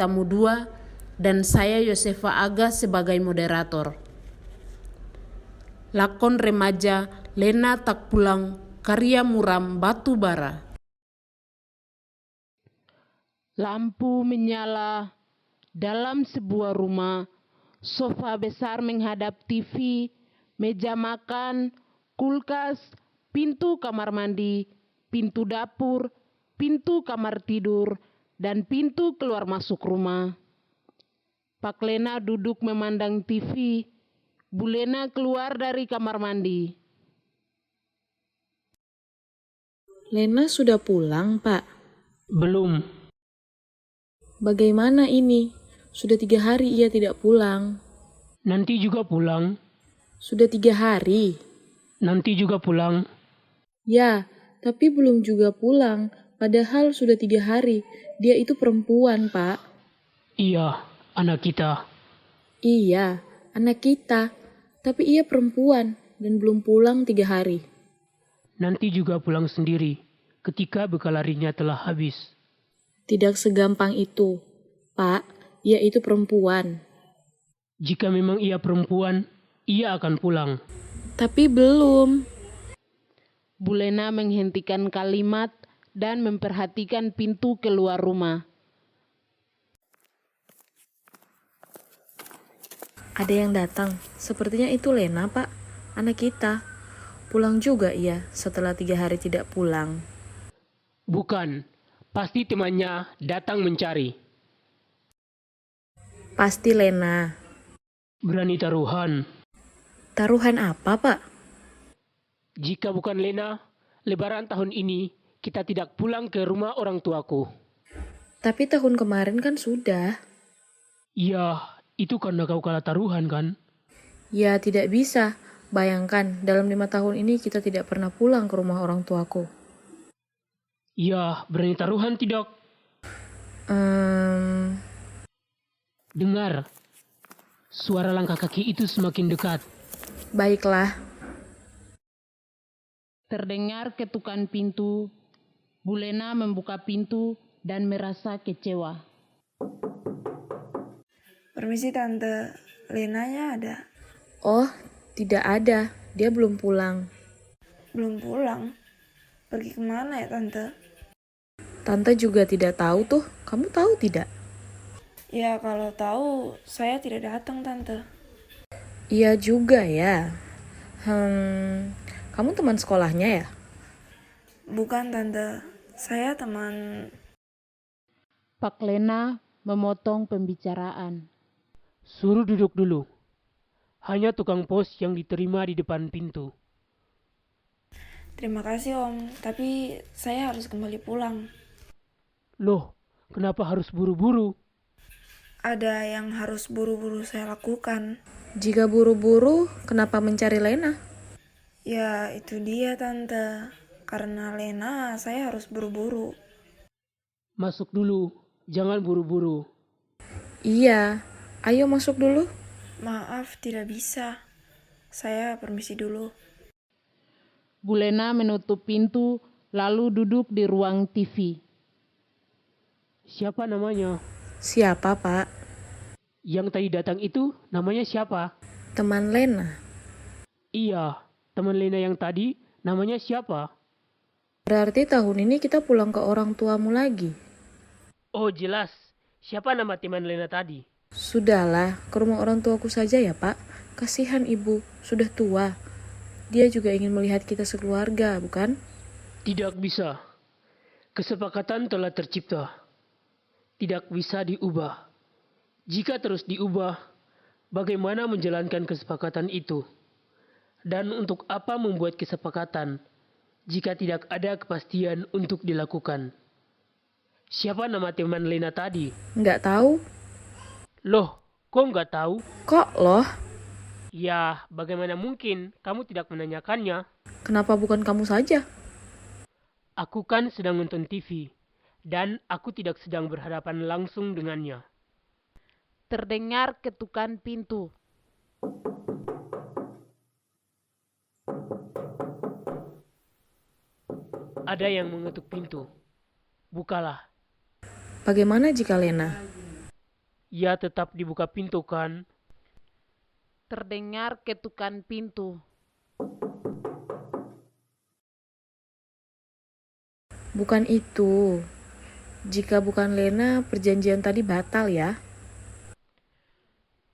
tamu 2, dan saya Yosefa Aga sebagai moderator. Lakon remaja Lena Tak Pulang, karya Muram Batubara. Lampu menyala dalam sebuah rumah, sofa besar menghadap TV, meja makan, kulkas, pintu kamar mandi, pintu dapur, pintu kamar tidur, dan pintu keluar masuk rumah. Pak Lena duduk memandang TV. Bu Lena keluar dari kamar mandi. Lena sudah pulang, Pak? Belum. Bagaimana ini? Sudah 3 hari ia tidak pulang. Nanti juga pulang. Sudah 3 hari. Nanti juga pulang. Ya, tapi belum juga pulang. Padahal sudah 3 hari. Dia itu perempuan, Pak. Iya, anak kita. Iya, anak kita. Tapi ia perempuan dan belum pulang 3 hari. Nanti juga pulang sendiri ketika bekal harinya telah habis. Tidak segampang itu, Pak. Ia itu perempuan. Jika memang ia perempuan, ia akan pulang. Tapi belum. Bu Lena menghentikan kalimat dan memperhatikan pintu keluar rumah. Ada yang datang. Sepertinya itu Lena, Pak. Anak kita. Pulang juga ia setelah 3 hari tidak pulang. Bukan, pasti temannya datang mencari. Pasti Lena. Berani taruhan. Taruhan apa, Pak? Jika bukan Lena, Lebaran tahun ini kita tidak pulang ke rumah orang tuaku. Tapi tahun kemarin kan sudah. Iya, itu karena kau kalah taruhan kan? Ya, tidak bisa. Bayangkan, dalam 5 tahun ini kita tidak pernah pulang ke rumah orang tuaku. Iya, berani taruhan tidak? Dengar, suara langkah kaki itu semakin dekat. Baiklah. Terdengar ketukan pintu. Bu Lena membuka pintu dan merasa kecewa. Permisi Tante, Lenanya ada? Oh, tidak ada. Dia belum pulang. Belum pulang? Pergi kemana ya Tante? Tante juga tidak tahu tuh. Kamu tahu tidak? Ya kalau tahu, saya tidak datang Tante. Iya juga ya. Kamu teman sekolahnya ya? Bukan Tante, saya teman... Pak Lena memotong pembicaraan. Suruh duduk dulu. Hanya tukang pos yang diterima di depan pintu. Terima kasih Om, tapi saya harus kembali pulang. Loh, kenapa harus buru-buru? Ada yang harus buru-buru saya lakukan. Jika buru-buru, kenapa mencari Lena? Ya itu dia Tante, karena Lena saya harus buru-buru. Masuk dulu, jangan buru-buru. Iya, ayo masuk dulu. Maaf tidak bisa, saya permisi dulu. Bu Lena menutup pintu lalu duduk di ruang TV. Siapa namanya? Siapa, Pak? Yang tadi datang itu namanya siapa? Teman Lena. Iya, teman Lena yang tadi namanya siapa? Berarti tahun ini kita pulang ke orang tuamu lagi. Oh jelas, siapa nama teman Lena tadi? Sudahlah, ke rumah orang tuaku saja ya, Pak. Kasihan ibu, sudah tua. Dia juga ingin melihat kita sekeluarga, bukan? Tidak bisa. Kesepakatan telah tercipta. Tidak bisa diubah. Jika terus diubah, bagaimana menjalankan kesepakatan itu? Dan untuk apa membuat kesepakatan jika tidak ada kepastian untuk dilakukan? Siapa nama teman Lena tadi? Nggak tahu. Loh, kok nggak tahu? Kok loh? Ya, bagaimana mungkin kamu tidak menanyakannya? Kenapa bukan kamu saja? Aku kan sedang nonton TV, dan aku tidak sedang berhadapan langsung dengannya. Terdengar ketukan pintu. Ada yang mengetuk pintu. Bukalah. Bagaimana jika Lena? Ya tetap dibuka pintu kan? Terdengar ketukan pintu. Bukan itu. Jika bukan Lena, perjanjian tadi batal ya.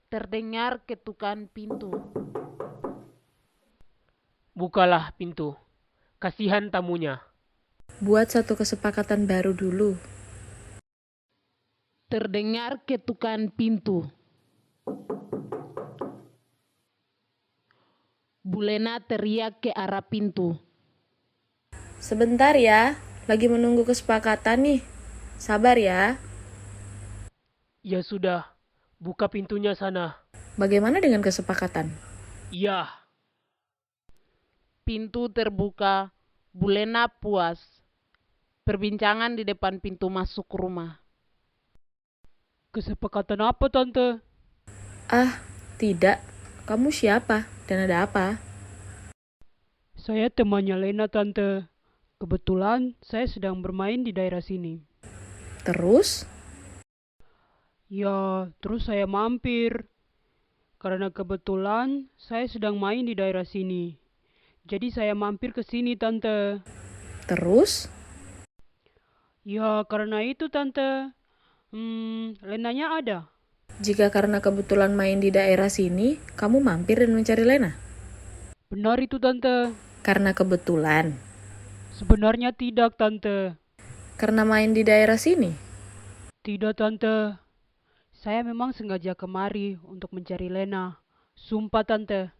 Terdengar ketukan pintu. Bukalah pintu. Kasihan tamunya. Buat satu kesepakatan baru dulu. Terdengar ketukan pintu. Bulena teriak ke arah pintu. Sebentar ya, lagi menunggu kesepakatan nih. Sabar ya. Ya sudah, buka pintunya sana. Bagaimana dengan kesepakatan? Ya, Pintu terbuka. Bulena puas. Perbincangan di depan pintu masuk rumah. kesepakatan apa tante? Ah, tidak. Kamu siapa? Dan ada apa? Saya temannya Lena tante. Kebetulan saya sedang bermain di daerah sini. Terus? Ya, terus saya mampir. Karena kebetulan saya sedang main di daerah sini. Jadi saya mampir ke sini tante. Terus? Ya, karena itu tante. Lenanya ada. Jika karena kebetulan main di daerah sini, kamu mampir dan mencari Lena? Benar itu tante. Karena kebetulan? Sebenarnya tidak tante. Karena main di daerah sini? Tidak tante. Saya memang sengaja kemari untuk mencari Lena. Sumpah tante.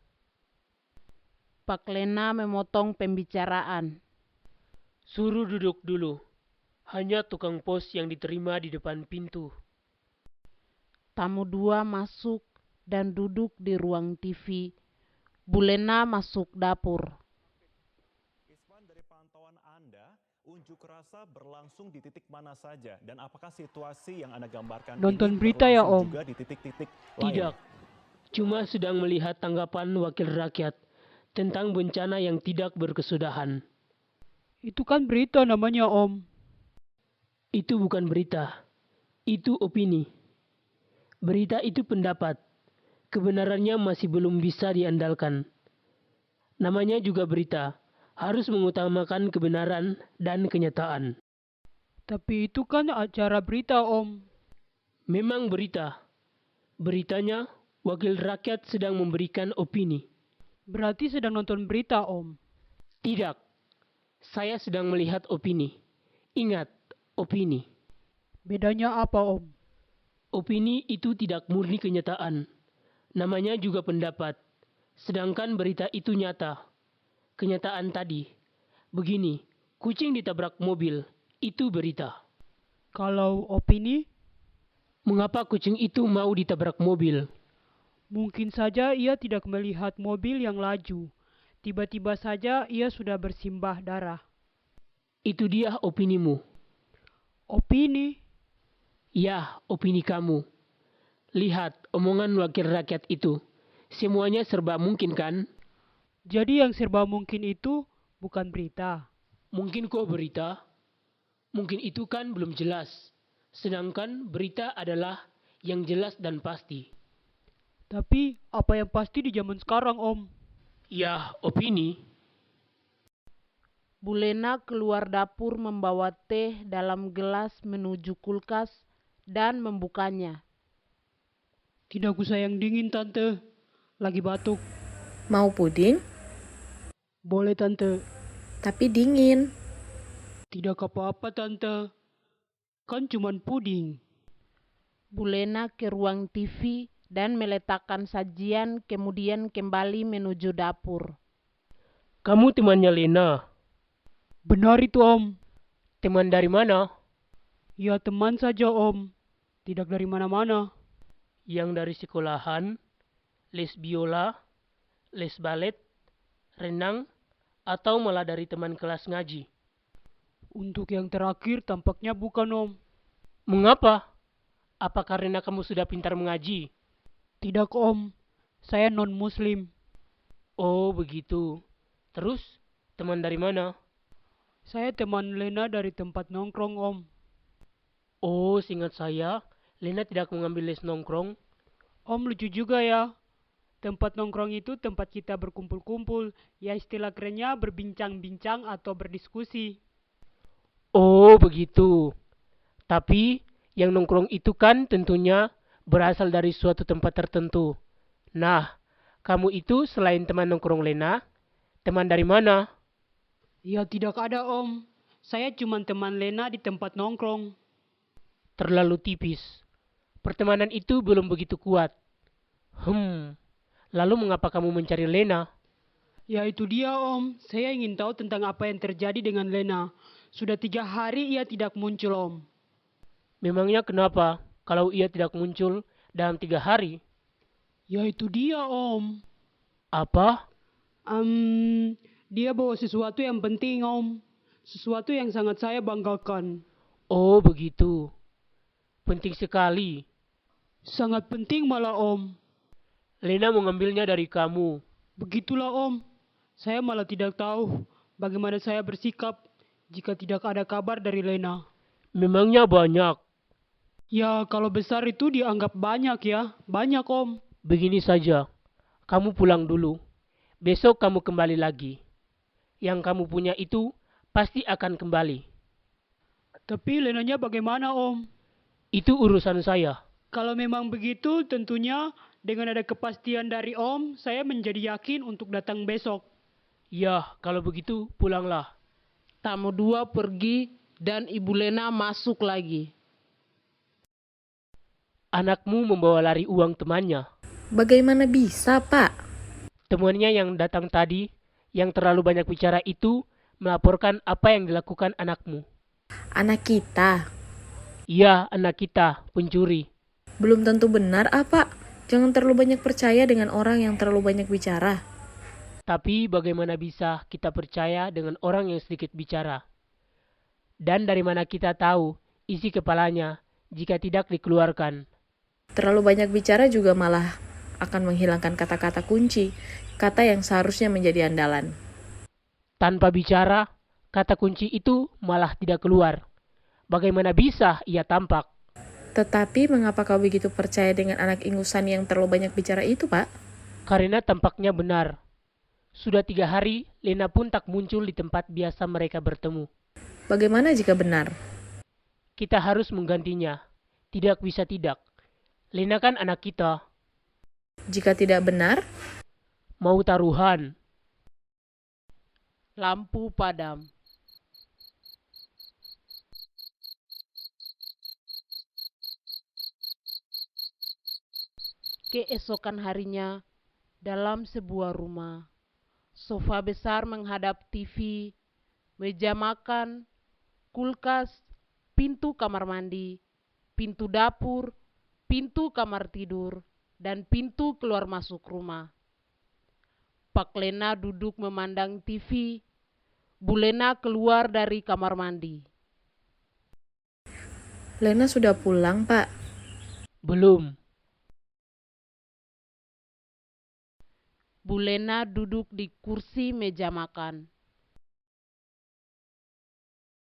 Pak Lena memotong pembicaraan. Suruh duduk dulu. Hanya tukang pos yang diterima di depan pintu. Tamu dua masuk dan duduk di ruang TV. Bulena masuk dapur. Iswan, dari pantauan Anda, unjuk rasa berlangsung di titik mana saja? Dan apakah situasi yang Anda gambarkan Nonton ini berita ya, berlangsung Om? juga di titik-titik lain? Tidak. Cuma sedang melihat tanggapan wakil rakyat tentang bencana yang tidak berkesudahan. Itu kan berita namanya, Om. Itu bukan berita. Itu opini. Berita itu pendapat. Kebenarannya masih belum bisa diandalkan. Namanya juga berita. Harus mengutamakan kebenaran dan kenyataan. Tapi itu kan acara berita, Om. Memang berita. Beritanya, wakil rakyat sedang memberikan opini. Berarti sedang nonton berita, Om. Tidak. Saya sedang melihat opini. Ingat, opini. Bedanya apa, Om? Opini itu tidak murni kenyataan. Namanya juga pendapat. Sedangkan berita itu nyata. Kenyataan tadi. Begini, kucing ditabrak mobil. Itu berita. Kalau opini? Mengapa kucing itu mau ditabrak mobil? Mungkin saja ia tidak melihat mobil yang laju. Tiba-tiba saja ia sudah bersimbah darah. Itu dia opinimu. Opini? Ya, opini kamu. Lihat omongan wakil rakyat itu. Semuanya serba mungkin kan? Jadi yang serba mungkin itu bukan berita. Mungkin kok berita. Mungkin itu kan belum jelas. Sedangkan berita adalah yang jelas dan pasti. Tapi apa yang pasti di zaman sekarang, Om? Ya, opini. Bulena keluar dapur membawa teh dalam gelas menuju kulkas dan membukanya. Tidak usah yang dingin, Tante. Lagi batuk. Mau puding? Boleh, Tante. Tapi dingin. Tidak apa-apa, Tante. Kan cuman puding. Bulena ke ruang TV dan meletakkan sajian, kemudian kembali menuju dapur. Kamu temannya Lena? Benar itu, Om. Teman dari mana? Ya, teman saja, Om. Tidak dari mana-mana. Yang dari sekolahan, les biola, les balet, renang, atau malah dari teman kelas ngaji? Untuk yang terakhir tampaknya bukan, Om. Mengapa? Apa karena kamu sudah pintar mengaji? Tidak, Om. Saya non-muslim. Oh, begitu. Terus, teman dari mana? Saya teman Lena dari tempat nongkrong, Om. Oh, seingat saya, Lena tidak mengambil les nongkrong? Om lucu juga ya. Tempat nongkrong itu tempat kita berkumpul-kumpul. Ya istilah kerennya berbincang-bincang atau berdiskusi. Oh, begitu. Tapi yang nongkrong itu kan tentunya berasal dari suatu tempat tertentu. Nah, kamu itu selain teman nongkrong Lena, teman dari mana? Ya tidak ada om. Saya cuma teman Lena di tempat nongkrong. Terlalu tipis. Pertemanan itu belum begitu kuat. Lalu mengapa kamu mencari Lena? Ya itu dia om. Saya ingin tahu tentang apa yang terjadi dengan Lena. Sudah 3 hari ia tidak muncul om. Memangnya kenapa kalau ia tidak muncul dalam 3 hari? Ya itu dia om. Apa? Dia bawa sesuatu yang penting om. Sesuatu yang sangat saya banggakan. Oh, begitu. Penting sekali. Sangat penting malah om. Lena mengambilnya dari kamu. Begitulah om. Saya malah tidak tahu bagaimana saya bersikap jika tidak ada kabar dari Lena. Memangnya banyak? Ya kalau besar itu dianggap banyak ya. Banyak om. Begini saja. Kamu pulang dulu. Besok kamu kembali lagi. Yang kamu punya itu pasti akan kembali. Tapi Lenanya bagaimana om? Itu urusan saya. Kalau memang begitu tentunya dengan ada kepastian dari om, saya menjadi yakin untuk datang besok. Ya, kalau begitu pulanglah. Tamu 2 pergi dan Ibu Lena masuk lagi. Anakmu membawa lari uang temannya. Bagaimana bisa, Pak? Temannya yang datang tadi, yang terlalu banyak bicara itu, melaporkan apa yang dilakukan anakmu. Anak kita. Iya, anak kita, pencuri. Belum tentu benar, Pak. Jangan terlalu banyak percaya dengan orang yang terlalu banyak bicara. Tapi bagaimana bisa kita percaya dengan orang yang sedikit bicara? Dan dari mana kita tahu isi kepalanya jika tidak dikeluarkan? Terlalu banyak bicara juga malah akan menghilangkan kata-kata kunci, kata yang seharusnya menjadi andalan. Tanpa bicara, kata kunci itu malah tidak keluar. Bagaimana bisa ia tampak? Tetapi mengapa kau begitu percaya dengan anak ingusan yang terlalu banyak bicara itu, Pak? Karena tampaknya benar. Sudah 3 hari, Lena pun tak muncul di tempat biasa mereka bertemu. Bagaimana jika benar? Kita harus menggantinya. Tidak bisa tidak. Lena kan anak kita. Jika tidak benar, Mau taruhan. Lampu padam. Keesokan harinya, dalam sebuah rumah, sofa besar menghadap TV, meja makan, kulkas, pintu kamar mandi, pintu dapur, pintu kamar tidur, dan pintu keluar masuk rumah. Pak Lena duduk memandang TV. Bu Lena keluar dari kamar mandi. Lena sudah pulang, Pak. Belum. Bu Lena duduk di kursi meja makan.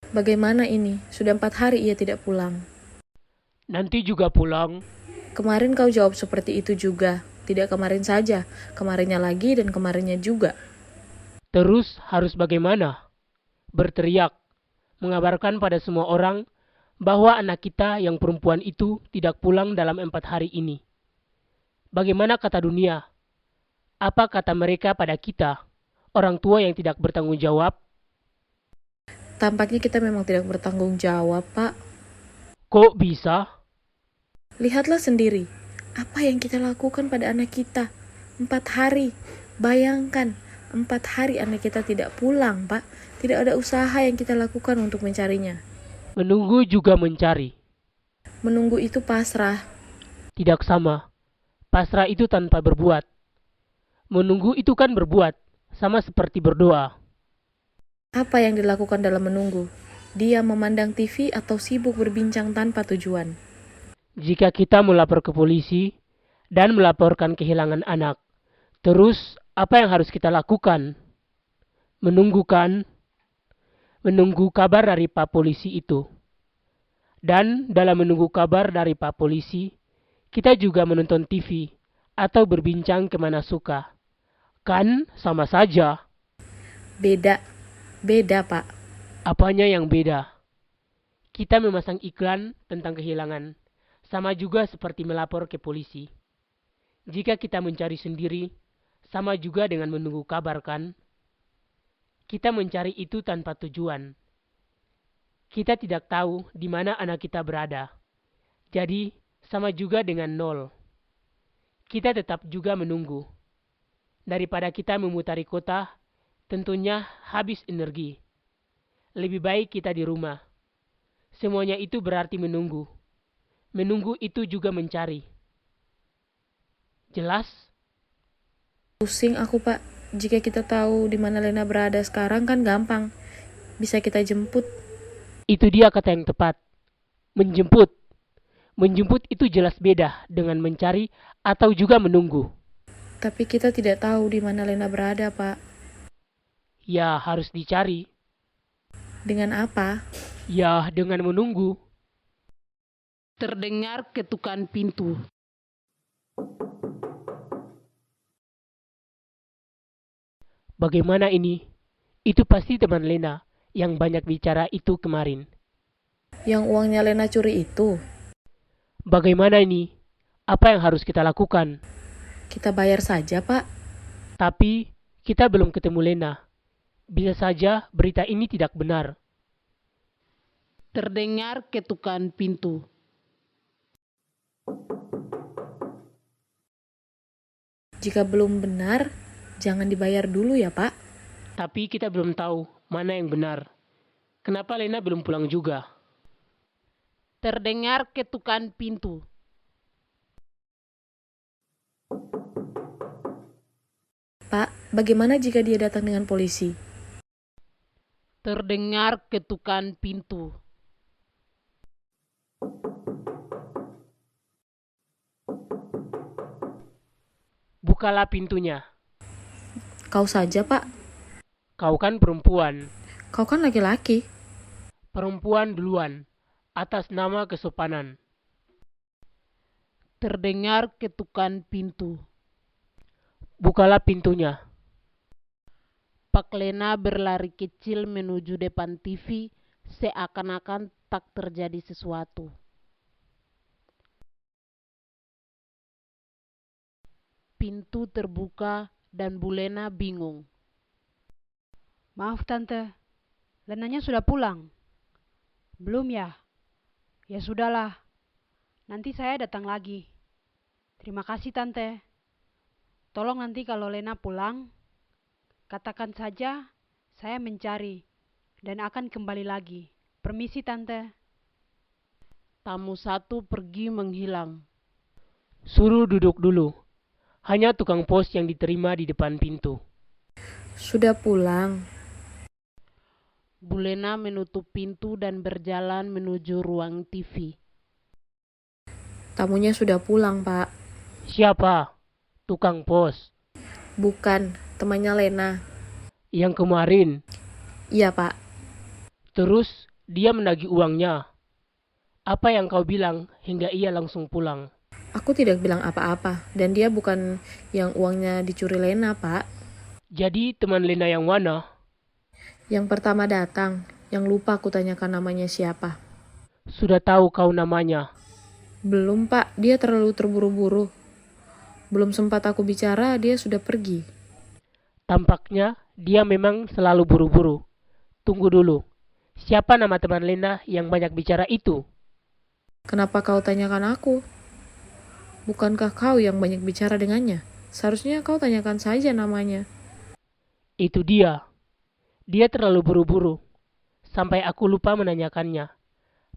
Bagaimana ini? Sudah 4 hari ia tidak pulang. Nanti juga pulang. Kemarin kau jawab seperti itu juga. Tidak kemarin saja, kemarinnya lagi dan kemarinnya juga. Terus harus bagaimana? Berteriak, mengabarkan pada semua orang bahwa anak kita yang perempuan itu tidak pulang dalam 4 hari ini. Bagaimana kata dunia? Apa kata mereka pada kita, orang tua yang tidak bertanggung jawab? Tampaknya kita memang tidak bertanggung jawab, Pak. Kok bisa? Lihatlah sendiri, apa yang kita lakukan pada anak kita. 4 hari, bayangkan, 4 hari anak kita tidak pulang, Pak. Tidak ada usaha yang kita lakukan untuk mencarinya. Menunggu juga mencari. Menunggu itu pasrah. Tidak sama. Pasrah itu tanpa berbuat. Menunggu itu kan berbuat, sama seperti berdoa. Apa yang dilakukan dalam menunggu? Dia memandang TV atau sibuk berbincang tanpa tujuan. Jika kita melapor ke polisi dan melaporkan kehilangan anak, terus apa yang harus kita lakukan? Menunggu kan? Menunggu kabar dari Pak Polisi itu. Dan dalam menunggu kabar dari Pak Polisi, kita juga menonton TV atau berbincang kemana suka. Kan sama saja. Beda, beda Pak. Apanya yang beda? Kita memasang iklan tentang kehilangan, sama juga seperti melapor ke polisi. Jika kita mencari sendiri, sama juga dengan menunggu kabar kan? Kita mencari itu tanpa tujuan. Kita tidak tahu di mana anak kita berada. Jadi, sama juga dengan nol. Kita tetap juga menunggu. Daripada kita memutari kota, tentunya habis energi. Lebih baik kita di rumah. Semuanya itu berarti menunggu. Menunggu itu juga mencari. Jelas? Pusing aku Pak. Jika kita tahu di mana Lena berada sekarang kan gampang. Bisa kita jemput. Itu dia kata yang tepat. Menjemput. Menjemput itu jelas beda dengan mencari atau juga menunggu. Tapi kita tidak tahu di mana Lena berada Pak. Ya harus dicari. Dengan apa? Ya dengan menunggu. Terdengar ketukan pintu. Bagaimana ini? Itu pasti teman Lena yang banyak bicara itu kemarin. Yang uangnya Lena curi itu. Bagaimana ini? Apa yang harus kita lakukan? Kita bayar saja Pak. Tapi kita belum ketemu Lena. Bisa saja berita ini tidak benar. Terdengar ketukan pintu. Jika belum benar, jangan dibayar dulu ya Pak. Tapi kita belum tahu mana yang benar. Kenapa Lena belum pulang juga? Terdengar ketukan pintu. Pak, bagaimana jika dia datang dengan polisi? Terdengar ketukan pintu. Bukalah pintunya. Kau saja Pak. Kau kan perempuan. Kau kan laki-laki. Perempuan duluan. Atas nama kesopanan. Terdengar ketukan pintu. Bukalah pintunya. Pak Lena berlari kecil menuju depan TV seakan-akan tak terjadi sesuatu. Pintu terbuka dan Bu Lena bingung. Maaf Tante, Lenanya sudah pulang? Belum ya? Ya sudahlah, nanti saya datang lagi. Terima kasih Tante. Tolong nanti kalau Lena pulang, katakan saja saya mencari dan akan kembali lagi. Permisi Tante. Tamu satu pergi menghilang. Suruh duduk dulu. Hanya tukang pos yang diterima di depan pintu. Sudah pulang. Bu Lena menutup pintu dan berjalan menuju ruang TV. Tamunya sudah pulang Pak. Siapa? Tukang pos. Bukan, temannya Lena. Yang kemarin. Iya Pak. Terus dia menagih uangnya. Apa yang kau bilang hingga ia langsung pulang? Aku tidak bilang apa-apa. Dan dia bukan yang uangnya dicuri Lena Pak. Jadi teman Lena yang mana? Yang pertama datang. Yang lupa aku tanyakan namanya siapa. Sudah tahu kau namanya. Belum Pak, dia terlalu terburu-buru. Belum sempat aku bicara, dia sudah pergi. Tampaknya dia memang selalu buru-buru. Tunggu dulu. Siapa nama teman Lena yang banyak bicara itu? Kenapa kau tanyakan aku? Bukankah kau yang banyak bicara dengannya? Seharusnya kau tanyakan saja namanya. Itu dia. Dia terlalu buru-buru. Sampai aku lupa menanyakannya.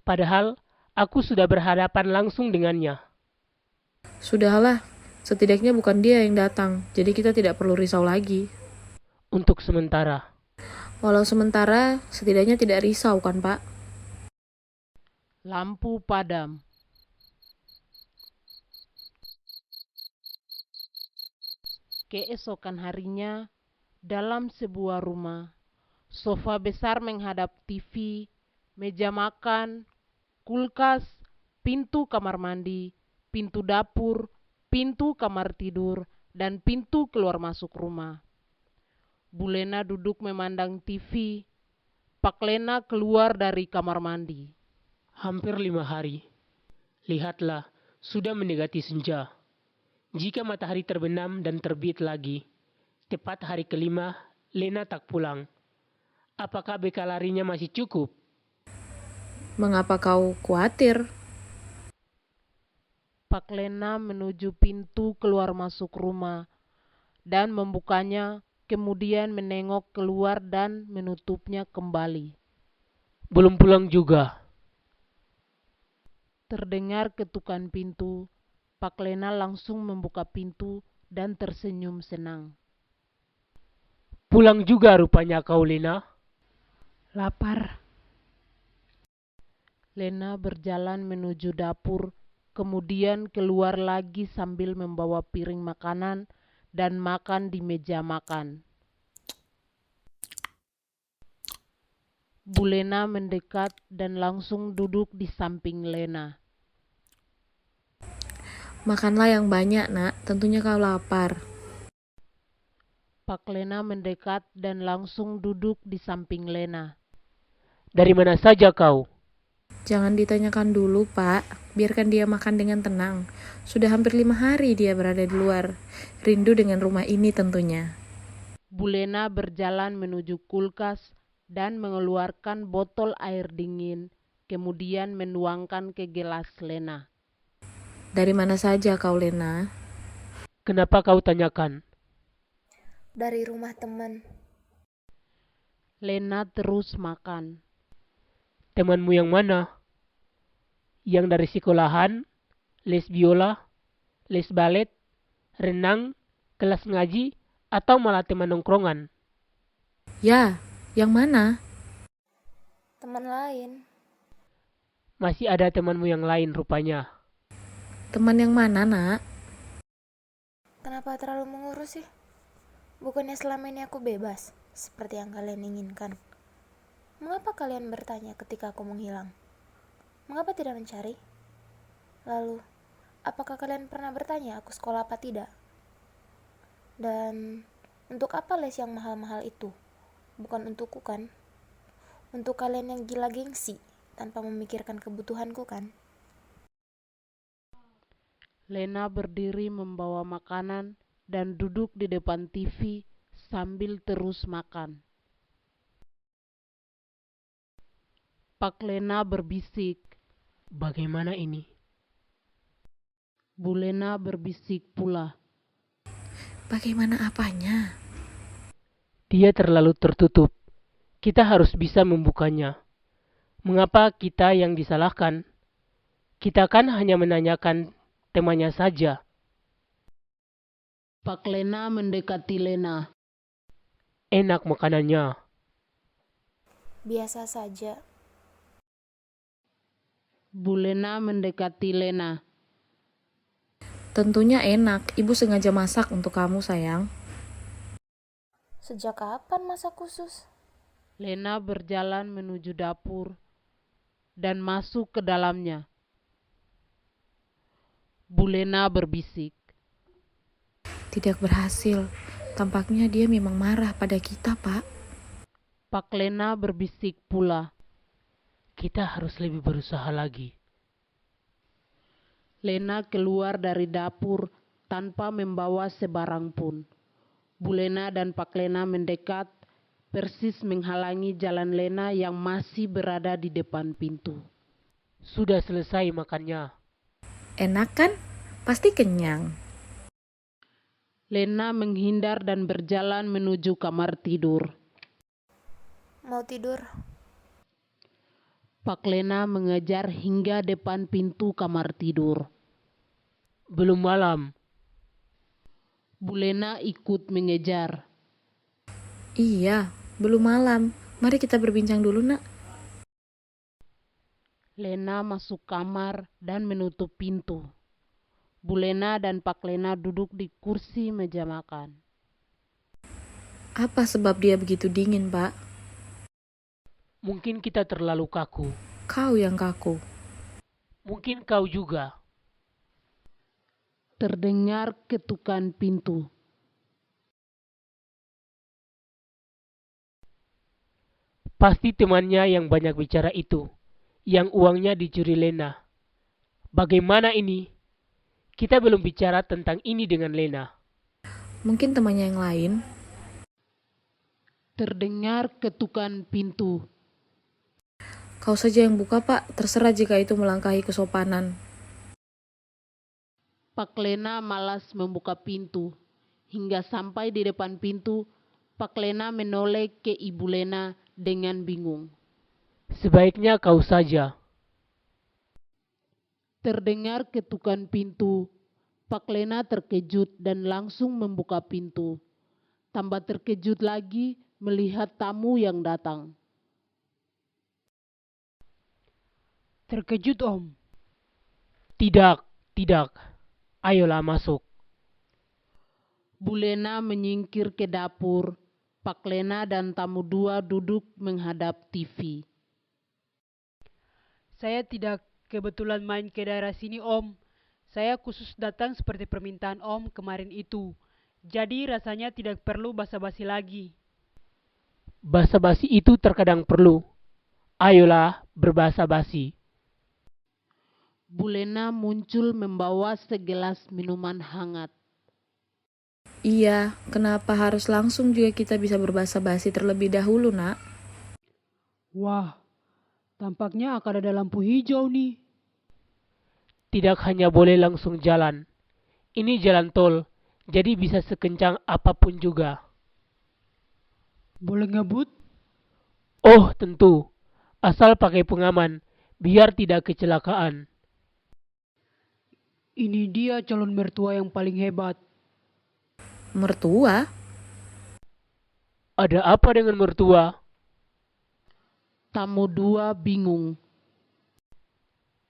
Padahal aku sudah berhadapan langsung dengannya. Sudahlah, setidaknya bukan dia yang datang. Jadi kita tidak perlu risau lagi. Untuk sementara. Walau sementara, setidaknya tidak risau kan Pak? Lampu padam. Keesokan harinya, dalam sebuah rumah, sofa besar menghadap TV, meja makan, kulkas, pintu kamar mandi, pintu dapur, pintu kamar tidur, dan pintu keluar masuk rumah. Bu Lena duduk memandang TV. Pak Lena keluar dari kamar mandi. Hampir 5 hari. Lihatlah, sudah mendekati senja. Jika matahari terbenam dan terbit lagi, tepat hari kelima, Lena tak pulang. Apakah bekal larinya masih cukup? Mengapa kau khawatir? Pak Lena menuju pintu keluar masuk rumah dan membukanya, kemudian menengok keluar dan menutupnya kembali. Belum pulang juga. Terdengar ketukan pintu. Pak Lena langsung membuka pintu dan tersenyum senang. Pulang juga rupanya kau, Lena. Lapar. Lena berjalan menuju dapur, kemudian keluar lagi sambil membawa piring makanan dan makan di meja makan. Bu Lena mendekat dan langsung duduk di samping Lena. Makanlah yang banyak, nak. Tentunya kau lapar. Pak Lena mendekat dan langsung duduk di samping Lena. Dari mana saja kau? Jangan ditanyakan dulu, Pak. Biarkan dia makan dengan tenang. Sudah hampir 5 hari dia berada di luar. Rindu dengan rumah ini tentunya. Bu Lena berjalan menuju kulkas dan mengeluarkan botol air dingin, kemudian menuangkan ke gelas Lena. Dari mana saja kau, Lena? Kenapa kau tanyakan? Dari rumah teman. Lena terus makan. Temanmu yang mana? Yang dari sekolahan, les biola, les balet, renang, kelas ngaji, atau malah teman nongkrongan? Ya, yang mana? Teman lain. Masih ada temanmu yang lain rupanya. Teman yang mana, nak? Kenapa terlalu mengurus sih? Bukannya selama ini aku bebas, seperti yang kalian inginkan. Mengapa kalian bertanya ketika aku menghilang? Mengapa tidak mencari? Lalu, apakah kalian pernah bertanya aku sekolah apa tidak? Dan untuk apa les yang mahal-mahal itu? Bukan untukku kan? Untuk kalian yang gila gengsi, tanpa memikirkan kebutuhanku kan? Lena berdiri membawa makanan dan duduk di depan TV sambil terus makan. Pak Lena berbisik. Bagaimana ini? Bu Lena berbisik pula. Bagaimana apanya? Dia terlalu tertutup. Kita harus bisa membukanya. Mengapa kita yang disalahkan? Kita kan hanya menanyakan temannya saja. Pak Lena mendekati Lena. Enak makanannya. Biasa saja. Bu Lena mendekati Lena. Tentunya enak. Ibu sengaja masak untuk kamu, sayang. Sejak kapan masak khusus? Lena berjalan menuju dapur dan masuk ke dalamnya. Bu Lena berbisik. Tidak berhasil. Tampaknya dia memang marah pada kita, Pak. Pak Lena berbisik pula. Kita harus lebih berusaha lagi. Lena keluar dari dapur tanpa membawa sebarang pun. Bu Lena dan Pak Lena mendekat, persis menghalangi jalan Lena yang masih berada di depan pintu. Sudah selesai makannya. Enak kan? Pasti kenyang. Lena menghindar dan berjalan menuju kamar tidur. Mau tidur? Pak Lena mengejar hingga depan pintu kamar tidur. Belum malam. Bu Lena ikut mengejar. Iya, belum malam. Mari kita berbincang dulu, nak. Lena masuk kamar dan menutup pintu. Bu Lena dan Pak Lena duduk di kursi meja makan. Apa sebab dia begitu dingin, Pak? Mungkin kita terlalu kaku. Kau yang kaku. Mungkin kau juga. Terdengar ketukan pintu. Pasti temannya yang banyak bicara itu, yang uangnya dicuri Lena. Bagaimana ini? Kita belum bicara tentang ini dengan Lena. Mungkin temannya yang lain. Terdengar ketukan pintu. Kau saja yang buka, Pak. Terserah jika itu melangkahi kesopanan. Pak Lena malas membuka pintu. Hingga sampai di depan pintu, Pak Lena menoleh ke Ibu Lena dengan bingung. Sebaiknya kau saja. Terdengar ketukan pintu. Pak Lena terkejut dan langsung membuka pintu. Tambah terkejut lagi melihat tamu yang datang. Terkejut, Om. Tidak. Ayolah masuk. Bu Lena menyingkir ke dapur. Pak Lena dan tamu dua duduk menghadap TV. Saya tidak kebetulan main ke daerah sini, Om. Saya khusus datang seperti permintaan Om kemarin itu. Jadi rasanya tidak perlu basa-basi lagi. Basa-basi itu terkadang perlu. Ayolah berbasa-basi. Bu Lena muncul membawa segelas minuman hangat. Iya, kenapa harus langsung juga kita bisa berbasa-basi terlebih dahulu, Nak? Wah, tampaknya akan ada lampu hijau nih. Tidak hanya boleh langsung jalan. Ini jalan tol, jadi bisa sekencang apapun juga. Boleh ngebut? Oh, tentu. Asal pakai pengaman, biar tidak kecelakaan. Ini dia calon mertua yang paling hebat. Mertua? Ada apa dengan mertua? Tamu dua bingung.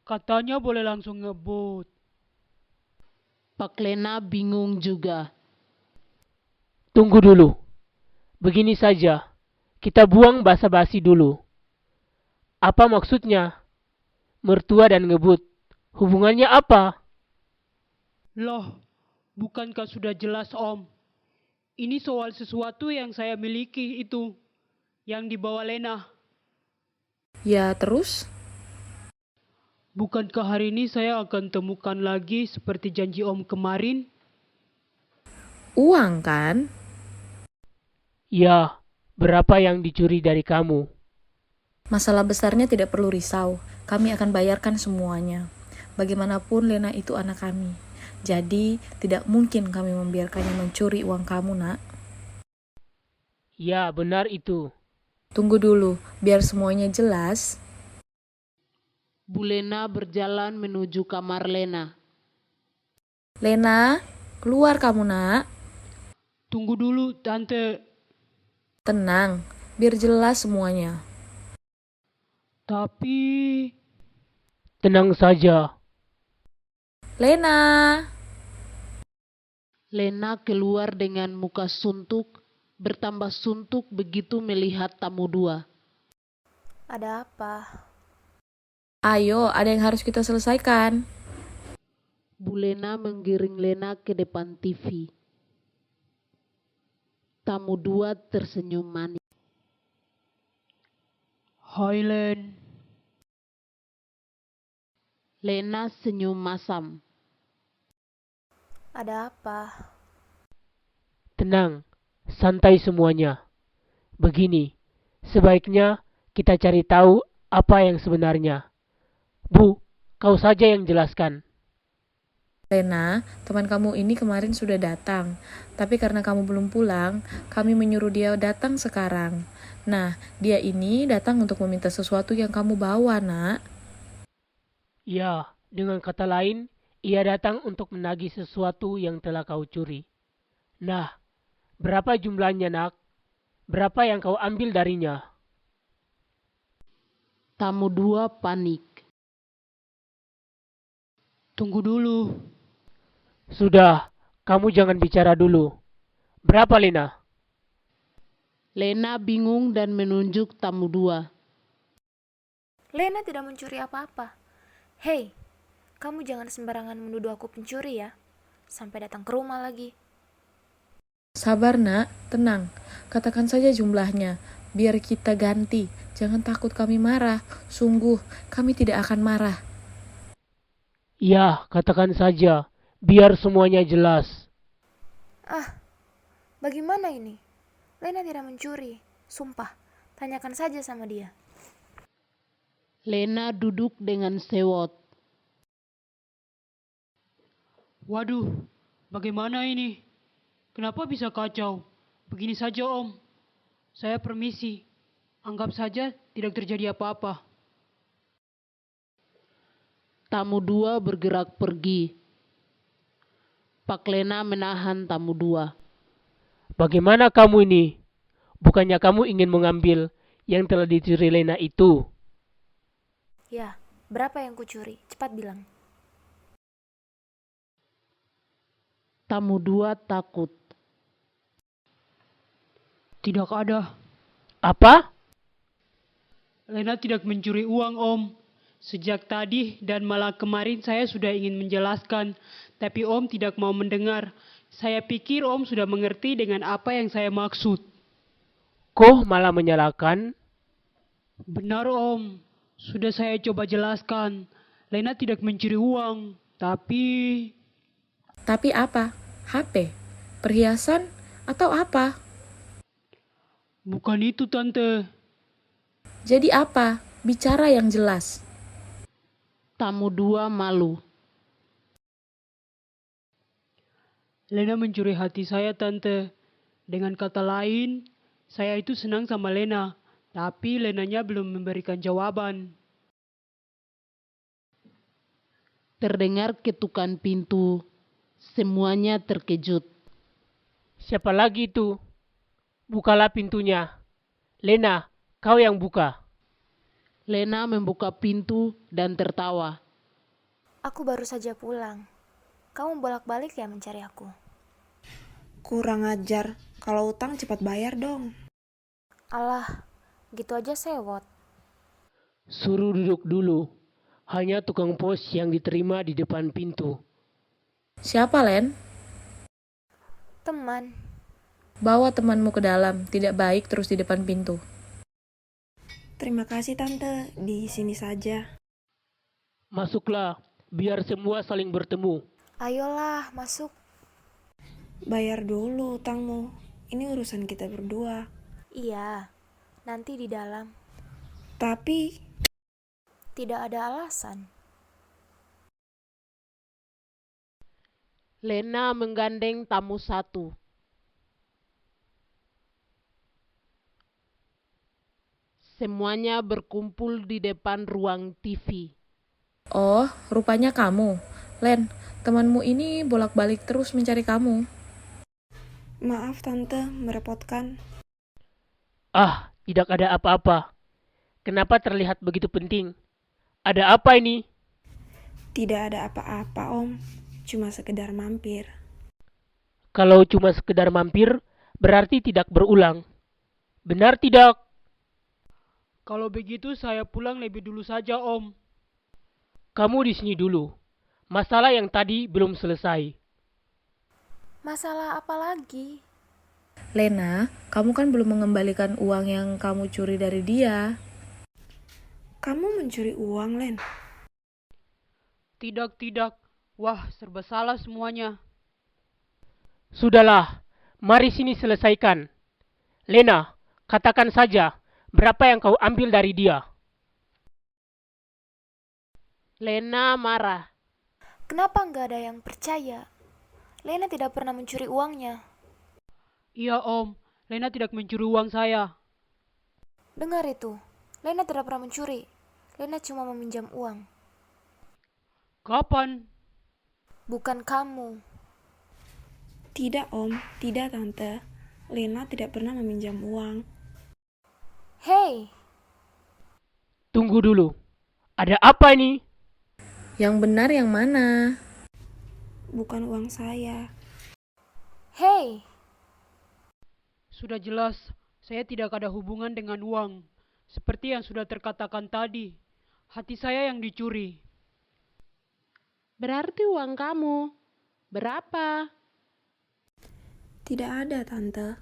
Katanya boleh langsung ngebut. Pak Lena bingung juga. Tunggu dulu. Begini saja, kita buang basa-basi dulu. Apa maksudnya? Mertua dan ngebut. Hubungannya apa? Loh, bukankah sudah jelas, Om? Ini soal sesuatu yang saya miliki itu, yang dibawa Lena. Ya, terus? Bukankah hari ini saya akan temukan lagi seperti janji Om kemarin? Uang, kan? Ya, berapa yang dicuri dari kamu? Masalah besarnya tidak perlu risau. Kami akan bayarkan semuanya. Bagaimanapun Lena itu anak kami. Jadi, tidak mungkin kami membiarkannya mencuri uang kamu, Nak. Ya, benar itu. Tunggu dulu, biar semuanya jelas. Bu Lena berjalan menuju kamar Lena. Lena, keluar kamu, Nak. Tunggu dulu, Tante. Tenang, biar jelas semuanya. Tapi... Tenang saja. Lena! Lena keluar dengan muka suntuk, bertambah suntuk begitu melihat tamu dua. Ada apa? Ayo, ada yang harus kita selesaikan. Bu Lena menggiring Lena ke depan TV. Tamu dua tersenyum manis. Hai, Len. Lena senyum masam. Ada apa? Tenang, santai semuanya. Begini, sebaiknya kita cari tahu apa yang sebenarnya. Bu, kau saja yang jelaskan. Lena, teman kamu ini kemarin sudah datang. Tapi karena kamu belum pulang, kami menyuruh dia datang sekarang. Nah, dia ini datang untuk meminta sesuatu yang kamu bawa, Nak. Ya, dengan kata lain, ia datang untuk menagih sesuatu yang telah kau curi. Nah, berapa jumlahnya, Nak? Berapa yang kau ambil darinya? Tamu dua panik. Tunggu dulu. Sudah, kamu jangan bicara dulu. Berapa, Lena? Lena bingung dan menunjuk tamu dua. Lena tidak mencuri apa-apa. Hei, Kamu jangan sembarangan menuduh aku pencuri ya, sampai datang ke rumah lagi. Sabar nak, tenang. Katakan saja jumlahnya, biar kita ganti. Jangan takut kami marah. Sungguh, kami tidak akan marah. Ya, katakan saja, biar semuanya jelas. Bagaimana ini? Lena tidak mencuri, sumpah. Tanyakan saja sama dia. Lena duduk dengan sewot. Waduh, bagaimana ini? Kenapa bisa kacau? Begini saja Om. Saya permisi. Anggap saja tidak terjadi apa-apa. Tamu dua bergerak pergi. Pak Lena menahan tamu dua. Bagaimana kamu ini? Bukannya kamu ingin mengambil yang telah dicuri Lena itu? Ya, berapa yang kucuri? Cepat bilang. Tamu dua takut. Tidak ada. Apa? Lena tidak mencuri uang Om. Sejak tadi dan malah kemarin saya sudah ingin menjelaskan, tapi Om tidak mau mendengar. Saya pikir Om sudah mengerti dengan apa yang saya maksud. Kok malah menyalahkan? Benar Om, sudah saya coba jelaskan. Lena tidak mencuri uang, tapi... Tapi apa? HP? Perhiasan? Atau apa? Bukan itu Tante. Jadi apa? Bicara yang jelas. Tamu dua malu. Lena mencuri hati saya Tante. Dengan kata lain, saya itu senang sama Lena. Tapi Lenanya belum memberikan jawaban. Terdengar ketukan pintu. Semuanya terkejut. Siapa lagi itu? Bukalah pintunya. Lena, kau yang buka. Lena membuka pintu dan tertawa. Aku baru saja pulang. Kamu bolak-balik ya mencari aku? Kurang ajar, kalau utang cepat bayar dong. Alah, gitu aja sewot. Suruh duduk dulu. Hanya tukang pos yang diterima di depan pintu. Siapa, Len? Teman, Bawa temanmu ke dalam. Tidak baik terus di depan pintu. Terima kasih Tante, di sini saja. Masuklah, biar semua saling bertemu. ayolah masuk. Bayar dulu utangmu, ini urusan kita berdua. Iya, nanti di dalam. Tapi, Tidak ada alasan. Lena menggandeng tamu satu. Semuanya berkumpul di depan ruang TV. Oh, rupanya kamu. Len, temanmu ini bolak-balik terus mencari kamu. maaf Tante, merepotkan. Ah, tidak ada apa-apa. Kenapa terlihat begitu penting? Ada apa ini? Tidak ada apa-apa Om, cuma sekedar mampir. Kalau cuma sekedar mampir, berarti tidak berulang. Benar tidak? Kalau begitu saya pulang lebih dulu saja Om. Kamu di sini dulu. Masalah yang tadi belum selesai. Masalah apa lagi? Lena, kamu kan belum mengembalikan uang yang kamu curi dari dia. Kamu mencuri uang, Len? Tidak. Wah, serba salah semuanya. Sudahlah, mari sini selesaikan. Lena, katakan saja, berapa yang kau ambil dari dia? Lena marah. Kenapa nggak ada yang percaya? Lena tidak pernah mencuri uangnya. Iya Om, Lena tidak mencuri uang saya. Dengar itu, Lena tidak pernah mencuri. Lena cuma meminjam uang. Kapan? Bukan kamu. Tidak Om, tidak Tante. Lena tidak pernah meminjam uang. Hei, Tunggu dulu. Ada apa ini? Yang benar yang mana? Bukan uang saya. hei. Sudah jelas, saya tidak ada hubungan dengan uang. Seperti yang sudah terkatakan tadi, hati saya yang dicuri. Berarti uang kamu. Berapa? Tidak ada, Tante.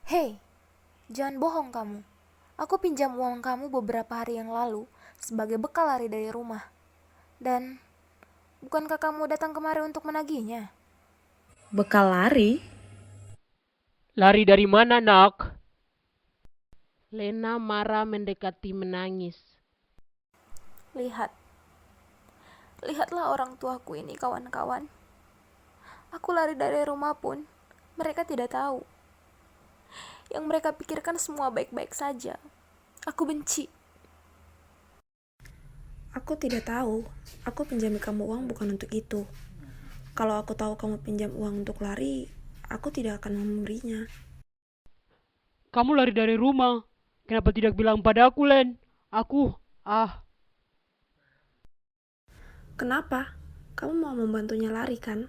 Hei, jangan bohong kamu. Aku pinjam uang kamu beberapa hari yang lalu sebagai bekal lari dari rumah. Dan bukankah kamu datang kemari untuk menagihnya? Bekal lari? Lari dari mana, nak? Lena marah mendekati menangis. Lihatlah orang tuaku ini, kawan-kawan. Aku lari dari rumah pun, mereka tidak tahu. Yang mereka pikirkan semua baik-baik saja. Aku benci. Aku tidak tahu. Aku pinjami kamu uang bukan untuk itu. Kalau aku tahu kamu pinjam uang untuk lari, aku tidak akan memberinya. Kamu lari dari rumah. Kenapa tidak bilang pada aku, Len? Kenapa? Kamu mau membantunya lari, kan?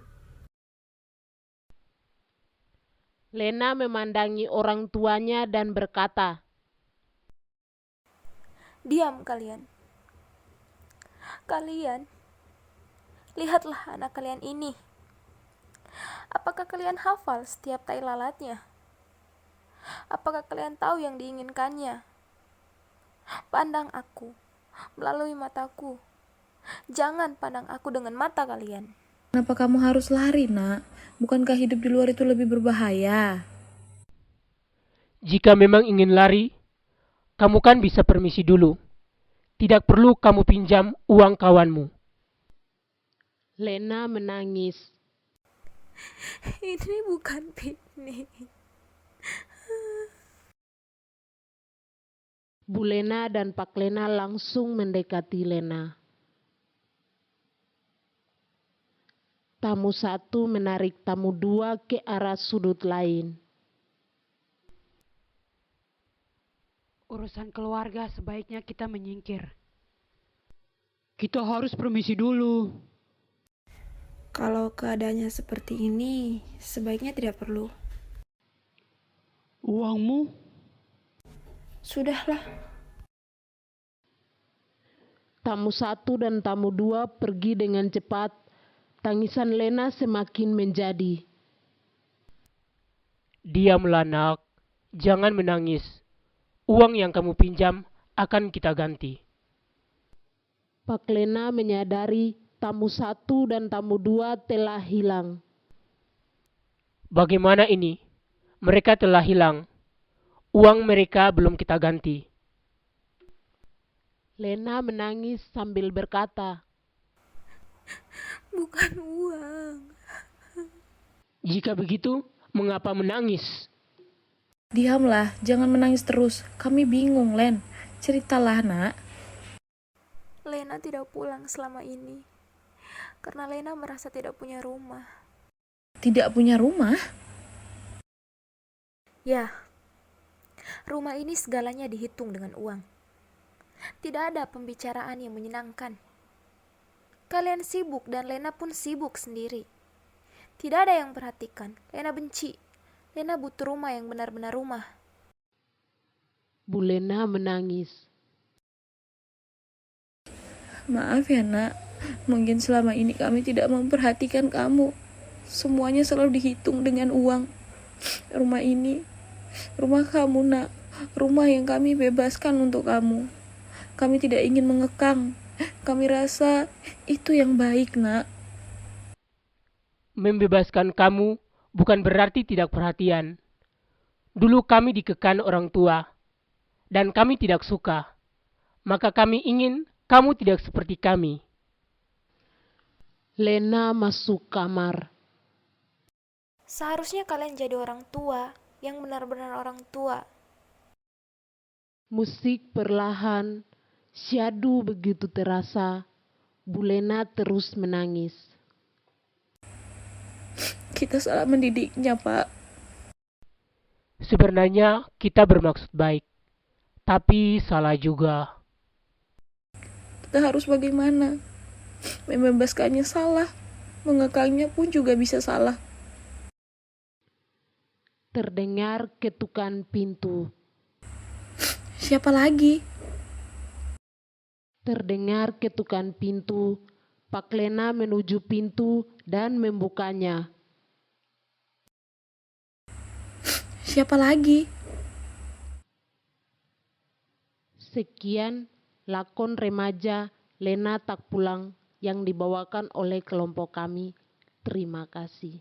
Lena memandangi orang tuanya dan berkata, Diam kalian. Lihatlah anak kalian ini. Apakah kalian hafal setiap tai lalatnya? Apakah kalian tahu yang diinginkannya? Pandang aku melalui mataku. Jangan pandang aku dengan mata kalian. Kenapa kamu harus lari, nak? Bukankah hidup di luar itu lebih berbahaya? Jika memang ingin lari, kamu kan bisa permisi dulu. Tidak perlu kamu pinjam uang kawanmu. Lena menangis. Ini bukan piknik. Bu Lena dan Pak Lena langsung mendekati Lena. Tamu satu menarik tamu dua ke arah sudut lain. Urusan keluarga sebaiknya kita menyingkir. Kita harus permisi dulu. Kalau keadaannya seperti ini, sebaiknya tidak perlu. Uangmu? Sudahlah. Tamu satu dan tamu dua pergi dengan cepat. Tangisan Lena semakin menjadi. Diamlah, nak. Jangan menangis. Uang yang kamu pinjam akan kita ganti. Pak Lena menyadari tamu satu dan tamu dua telah hilang. Bagaimana ini? Mereka telah hilang. Uang mereka belum kita ganti. Lena menangis sambil berkata, Bukan uang. Jika begitu, mengapa menangis? Diamlah, jangan menangis terus. Kami bingung, Len. Ceritalah, nak. Lena tidak pulang selama ini. Karena Lena merasa tidak punya rumah. Tidak punya rumah? Ya, rumah ini segalanya dihitung dengan uang. Tidak ada pembicaraan yang menyenangkan. Kalian sibuk dan Lena pun sibuk sendiri. Tidak ada yang perhatikan. Lena benci. Lena butuh rumah yang benar-benar rumah. Bu Lena menangis. Maaf ya, nak. Mungkin selama ini kami tidak memperhatikan kamu. Semuanya selalu dihitung dengan uang. Rumah ini, rumah kamu, nak. Rumah yang kami bebaskan untuk kamu. Kami tidak ingin mengekang. Kami rasa itu yang baik, nak. Membebaskan kamu bukan berarti tidak perhatian. Dulu kami dikekang orang tua, dan kami tidak suka. Maka kami ingin kamu tidak seperti kami. Lena masuk kamar. Seharusnya kalian jadi orang tua, yang benar-benar orang tua. Musik perlahan, syadu begitu terasa. Bu Lena terus menangis. Kita salah mendidiknya, Pak. Sebenarnya kita bermaksud baik, tapi salah juga. Kita harus bagaimana? Membebaskannya salah. Mengekangnya pun juga bisa salah. Terdengar ketukan pintu. Siapa lagi? Terdengar ketukan pintu. Pak Lena menuju pintu dan membukanya. Siapa lagi? Sekian lakon remaja Lena Tak Pulang yang dibawakan oleh kelompok kami. Terima kasih.